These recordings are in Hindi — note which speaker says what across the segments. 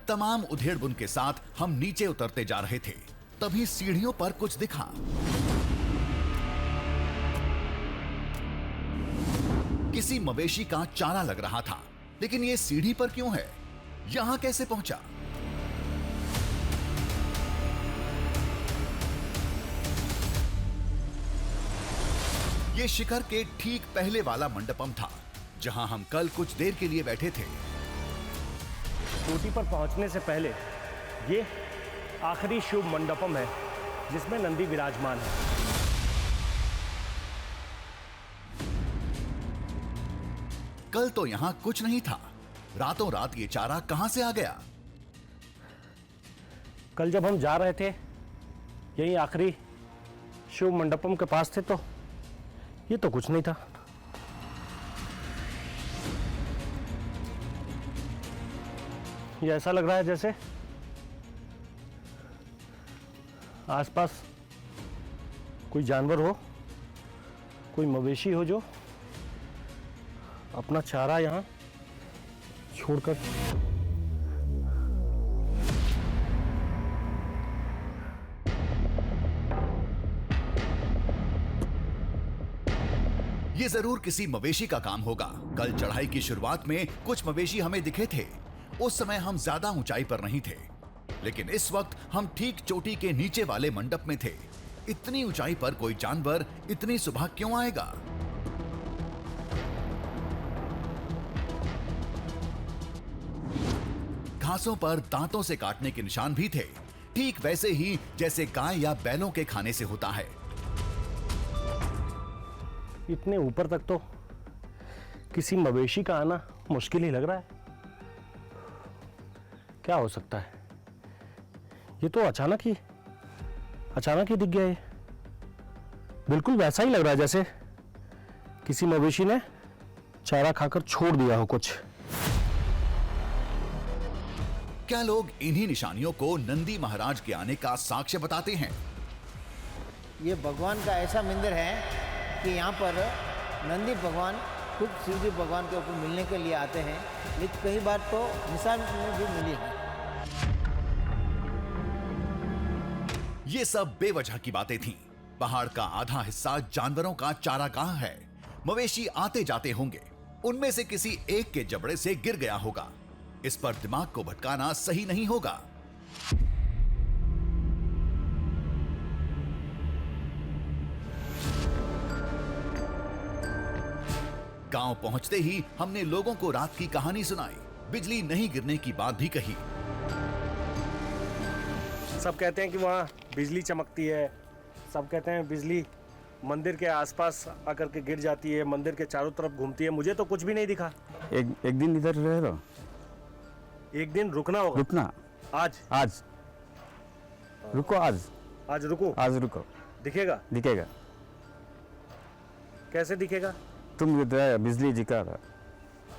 Speaker 1: तमाम उधेड़-बुन के साथ हम नीचे उतरते जा रहे थे, तभी सीढ़ियों पर कुछ दिखा। किसी मवेशी का चारा लग रहा था, लेकिन ये सीढ़ी पर क्यों है? यहां कैसे पहुंचा? ये शिखर के ठीक पहले वाला मंडपम था, जहां हम कल कुछ देर के लिए बैठे थे।
Speaker 2: चोटी पर पहुंचने से पहले ये आखिरी शुभ मंडपम है जिसमें नंदी विराजमान है।
Speaker 1: कल तो यहां कुछ नहीं था, रातों रात ये चारा कहां से आ गया?
Speaker 2: कल जब हम जा रहे थे यही आखिरी शुभ मंडपम के पास थे तो ये तो कुछ नहीं था। ये ऐसा लग रहा है जैसे आसपास कोई जानवर हो, कोई मवेशी हो जो अपना चारा यहां छोड़कर।
Speaker 1: ये जरूर किसी मवेशी का काम होगा। कल चढ़ाई की शुरुआत में कुछ मवेशी हमें दिखे थे। उस समय हम ज्यादा ऊंचाई पर नहीं थे, लेकिन इस वक्त हम ठीक चोटी के नीचे वाले मंडप में थे। इतनी ऊंचाई पर कोई जानवर इतनी सुबह क्यों आएगा? घासों पर दांतों से काटने के निशान भी थे, ठीक वैसे ही जैसे गाय या बैलों के खाने से होता है।
Speaker 2: इतने ऊपर तक तो किसी मवेशी का आना मुश्किल ही लग रहा है। क्या हो सकता है? ये तो अचानक ही दिख गया। ये बिल्कुल वैसा ही लग रहा है जैसे किसी मवेशी ने चारा खाकर छोड़ दिया हो कुछ।
Speaker 1: क्या लोग इन्हीं निशानियों को नंदी महाराज के आने का साक्ष्य बताते हैं?
Speaker 3: ये भगवान का ऐसा मंदिर है कि यहाँ पर नंदी भगवान खुद शिव जी भगवान के ऊपर मिलने के लिए आते हैं, लेकिन कई बार तो निशान में भी मिली है।
Speaker 1: ये सब बेवजह की बातें थीं। पहाड़ का आधा हिस्सा जानवरों का चारागाह है। मवेशी आते जाते होंगे, उनमें से किसी एक के जबड़े से गिर गया होगा। इस पर दिमाग को भटकाना सही नहीं होगा। गांव पहुंचते ही हमने लोगों को रात की कहानी सुनाई, बिजली नहीं गिरने की बात भी कही।
Speaker 2: सब कहते हैं कि वहाँ बिजली चमकती है, सब कहते हैं बिजली मंदिर के आसपास आकर के गिर जाती है, मंदिर के चारों तरफ घूमती है। मुझे तो कुछ भी नहीं दिखा।
Speaker 4: एक दिन इधर रह लो।
Speaker 2: एक दिन रुकना होगा।
Speaker 4: रुकना आज रुको। आज रुको।
Speaker 2: दिखेगा?
Speaker 4: दिखेगा।
Speaker 2: कैसे दिखेगा?
Speaker 4: तुम इधर बिजली दिखा रहा।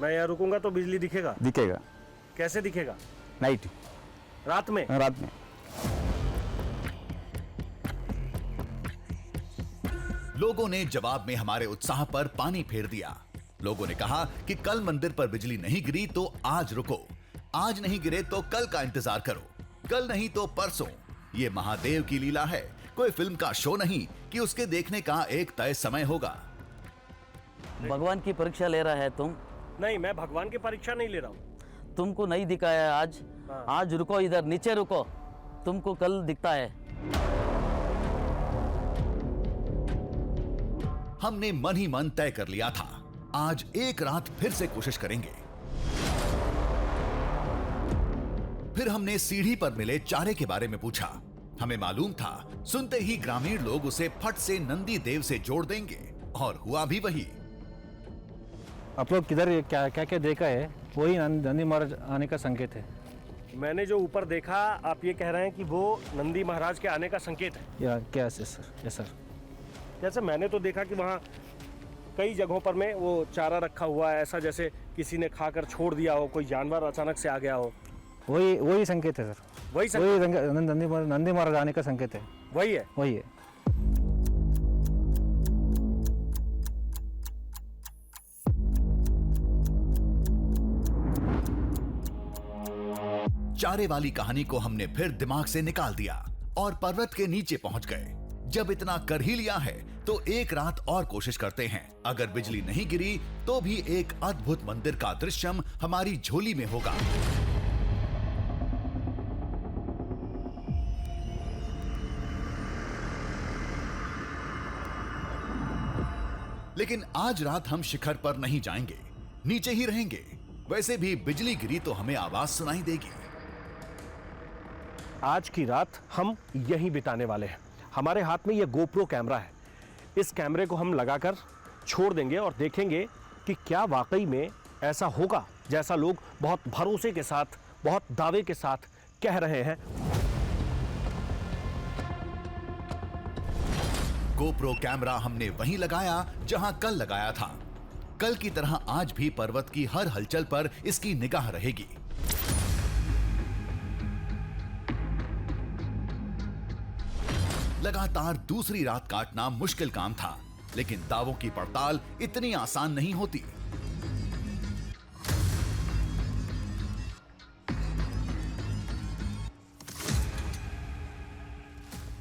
Speaker 2: मैं यहाँ रुकूंगा तो बिजली दिखेगा?
Speaker 4: दिखेगा।
Speaker 2: कैसे दिखेगा?
Speaker 4: नाइट,
Speaker 2: रात में?
Speaker 4: रात में।
Speaker 1: लोगों ने जवाब में हमारे उत्साह पर पानी फेर दिया। लोगों ने कहा कि कल मंदिर पर बिजली नहीं गिरी तो आज रुको, आज नहीं गिरे तो कल का इंतजार करो, कल नहीं तो परसों। ये महादेव की लीला है, कोई फिल्म का शो नहीं कि उसके देखने का एक तय समय होगा।
Speaker 5: भगवान की परीक्षा ले रहा है तुम?
Speaker 2: नहीं, मैं भगवान की परीक्षा नहीं ले रहा हूँ।
Speaker 5: तुमको नहीं दिखाया आज?
Speaker 2: हाँ।
Speaker 5: आज रुको, इधर नीचे रुको, तुमको कल दिखता है।
Speaker 1: हमने मन ही मन तय कर लिया था, आज एक रात फिर से कोशिश करेंगे। फिर हमने सीढ़ी पर मिले चारे के बारे में पूछा। हमें मालूम था सुनते ही ग्रामीण लोग उसे फट से नंदी देव से जोड़ देंगे, और हुआ भी वही।
Speaker 6: आप लोग किधर क्या क्या देखा है? वही नंदी महाराज आने का संकेत है।
Speaker 2: मैंने जो ऊपर देखा, आप ये कह रहे हैं कि वो नंदी महाराज के आने का संकेत है?
Speaker 6: या क्या है सर? Yes sir.
Speaker 2: जैसे मैंने तो देखा कि वहाँ कई जगहों पर में वो चारा रखा हुआ है, ऐसा जैसे किसी ने खाकर छोड़ दिया हो, कोई जानवर अचानक से आ गया हो।
Speaker 6: वही संकेत है सर।
Speaker 2: वही
Speaker 6: नंदी महाराज आने का संकेत है।
Speaker 2: वही है।
Speaker 1: चारे वाली कहानी को हमने फिर दिमाग से निकाल दिया और पर्वत के नीचे पहुंच गए। जब इतना कर ही लिया है तो एक रात और कोशिश करते हैं। अगर बिजली नहीं गिरी तो भी एक अद्भुत मंदिर का दृश्यम हमारी झोली में होगा। लेकिन आज रात हम शिखर पर नहीं जाएंगे, नीचे ही रहेंगे। वैसे भी बिजली गिरी तो हमें आवाज सुनाई देगी।
Speaker 2: आज की रात हम यहीं बिताने वाले हैं। हमारे हाथ में यह गोप्रो कैमरा है। इस कैमरे को हम लगाकर छोड़ देंगे और देखेंगे कि क्या वाकई में ऐसा होगा जैसा लोग बहुत भरोसे के साथ, बहुत दावे के साथ कह रहे हैं।
Speaker 1: गोप्रो कैमरा हमने वहीं लगाया जहां कल लगाया था। कल की तरह आज भी पर्वत की हर हलचल पर इसकी निगाह रहेगी। लगातार दूसरी रात काटना मुश्किल काम था, लेकिन दावों की पड़ताल इतनी आसान नहीं होती।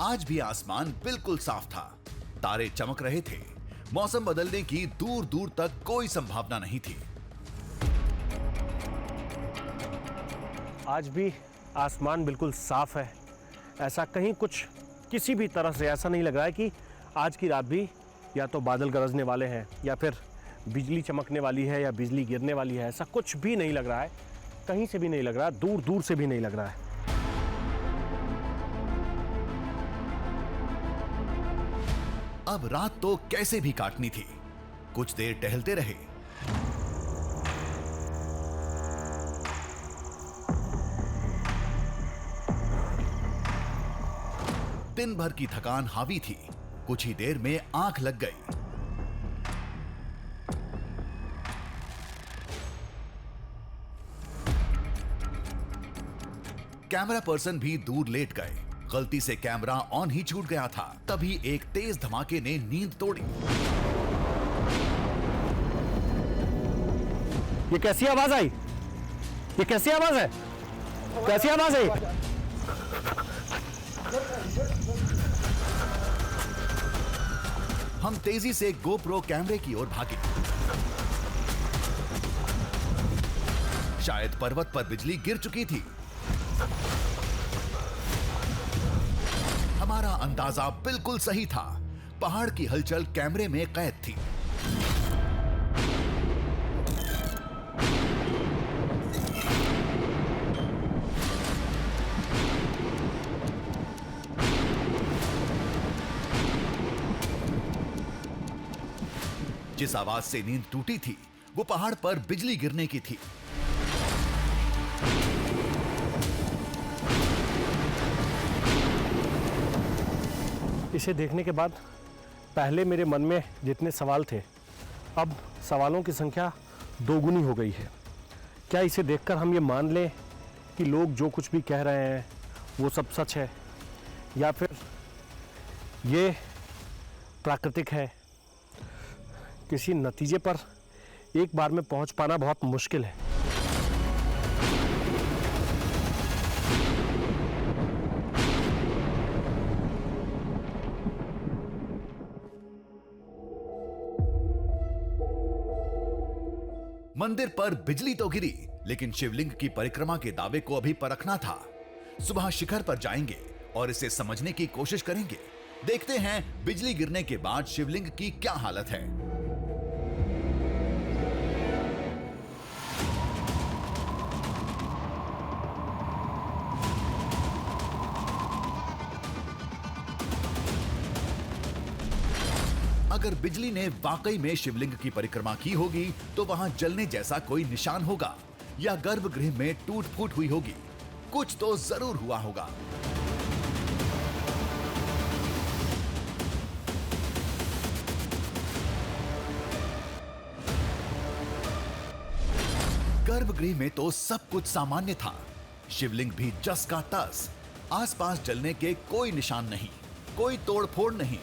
Speaker 1: आज भी आसमान बिल्कुल साफ था, तारे चमक रहे थे। मौसम बदलने की दूर दूर तक कोई संभावना नहीं थी।
Speaker 2: आज भी आसमान बिल्कुल साफ है। ऐसा कहीं कुछ किसी भी तरह से ऐसा नहीं लग रहा है कि आज की रात भी या तो बादल गरजने वाले हैं या फिर बिजली चमकने वाली है या बिजली गिरने वाली है। ऐसा कुछ भी नहीं लग रहा है, कहीं से भी नहीं लग रहा है, दूर दूर से भी नहीं लग रहा है।
Speaker 1: अब रात तो कैसे भी काटनी थी। कुछ देर टहलते रहे। दिन भर की थकान हावी थी। कुछ ही देर में आंख लग गई। कैमरा पर्सन भी दूर लेट गए। गलती से कैमरा ऑन ही छूट गया था। तभी एक तेज धमाके ने नींद तोड़ी।
Speaker 2: ये कैसी आवाज आई? ये कैसी आवाज है? कैसी आवाज है?
Speaker 1: हम तेजी से गोप्रो कैमरे की ओर भागे। शायद पर्वत पर बिजली गिर चुकी थी। हमारा अंदाजा बिल्कुल सही था। पहाड़ की हलचल कैमरे में कैद थी। जिस आवाज से नींद टूटी थी वो पहाड़ पर बिजली गिरने की थी।
Speaker 2: इसे देखने के बाद पहले मेरे मन में जितने सवाल थे, अब सवालों की संख्या दोगुनी हो गई है। क्या इसे देखकर हम ये मान लें कि लोग जो कुछ भी कह रहे हैं वो सब सच है, या फिर ये प्राकृतिक है? किसी नतीजे पर एक बार में पहुंच पाना बहुत मुश्किल है।
Speaker 1: मंदिर पर बिजली तो गिरी, लेकिन शिवलिंग की परिक्रमा के दावे को अभी परखना था। सुबह शिखर पर जाएंगे और इसे समझने की कोशिश करेंगे। देखते हैं बिजली गिरने के बाद शिवलिंग की क्या हालत है। अगर बिजली ने वाकई में शिवलिंग की परिक्रमा की होगी तो वहां जलने जैसा कोई निशान होगा या गर्भगृह में टूट फूट हुई होगी। कुछ तो जरूर हुआ होगा। गर्भगृह में तो सब कुछ सामान्य था। शिवलिंग भी जस का तस। आसपास जलने के कोई निशान नहीं, कोई तोड़फोड़ नहीं।